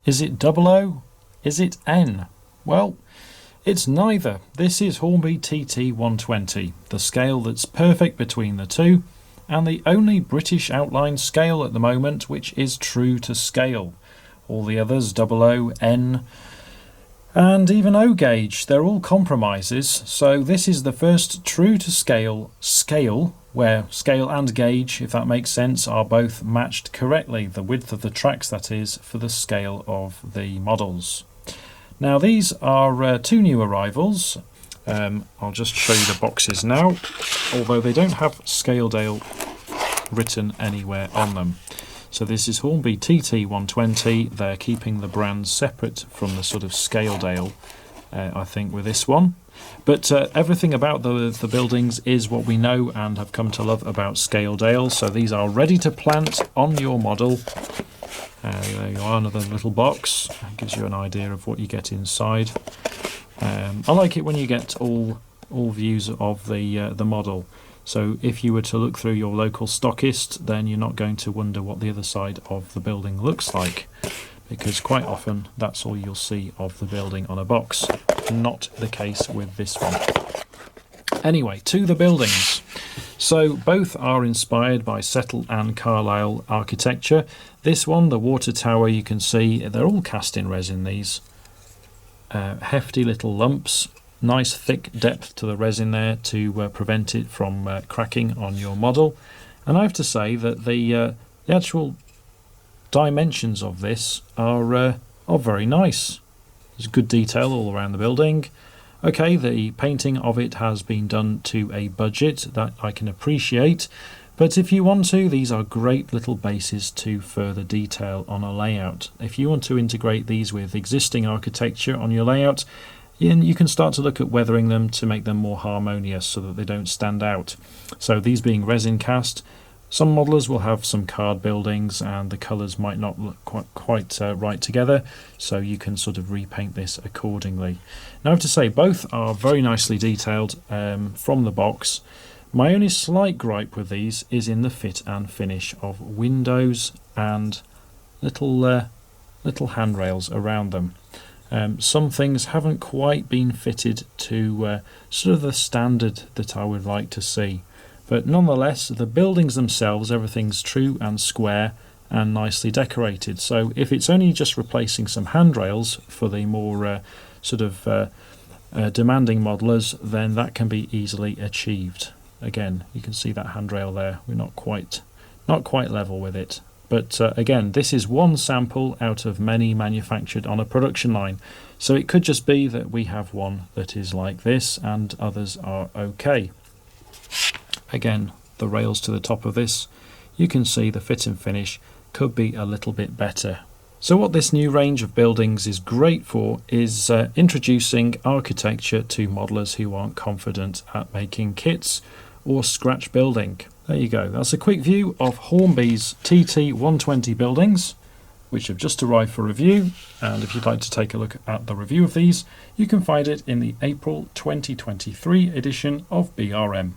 Is it 00? Is it N? Well, it's neither. This is Hornby TT 120, the scale that's perfect between the two, and the only British outline scale at the moment which is true to scale. All the others, 00, N, and even O gauge, they're all compromises, so this is the first true to scale where scale and gauge, if that makes sense, are both matched correctly, the width of the tracks that is, for the scale of the models. Now these are two new arrivals. I'll just show you the boxes now, although they don't have Scaledale written anywhere on them. So this is Hornby TT 120. They're keeping the brands separate from the sort of Scaledale, I think, with this one. But everything about the buildings is what we know and have come to love about Scaledale. So these are ready to plant on your model. There you are, another little box. That gives you an idea of what you get inside. I like it when you get all views of the model. So if you were to look through your local stockist, then you're not going to wonder what the other side of the building looks like, because quite often that's all you'll see of the building on a box. Not the case with this one. Anyway, to the buildings. So both are inspired by Settle and Carlisle architecture. This one, the water tower, you can see they're all cast in resin, these. Hefty little lumps. Nice thick depth to the resin there to prevent it from cracking on your model. And I have to say that the actual dimensions of this are very nice. There's good detail all around the building. Okay, the painting of it has been done to a budget that I can appreciate, but if you want to, these are great little bases to further detail on a layout. If you want to integrate these with existing architecture on your layout, you can start to look at weathering them to make them more harmonious so that they don't stand out. So these being resin cast, some modelers will have some card buildings and the colours might not look quite right together, so you can sort of repaint this accordingly. Now I have to say both are very nicely detailed from the box. My only slight gripe with these is in the fit and finish of windows and little handrails around them. Some things haven't quite been fitted to sort of the standard that I would like to see. But nonetheless, the buildings themselves, everything's true and square and nicely decorated. So if it's only just replacing some handrails for the more demanding modelers, then that can be easily achieved. Again, you can see that handrail there. We're not quite level with it. But again, this is one sample out of many manufactured on a production line. So it could just be that we have one that is like this and others are okay. Again, the rails to the top of this, you can see the fit and finish could be a little bit better. So what this new range of buildings is great for is introducing architecture to modelers who aren't confident at making kits or scratch building. There you go, that's a quick view of Hornby's TT 120 buildings, which have just arrived for review, and if you'd like to take a look at the review of these, you can find it in the April 2023 edition of BRM.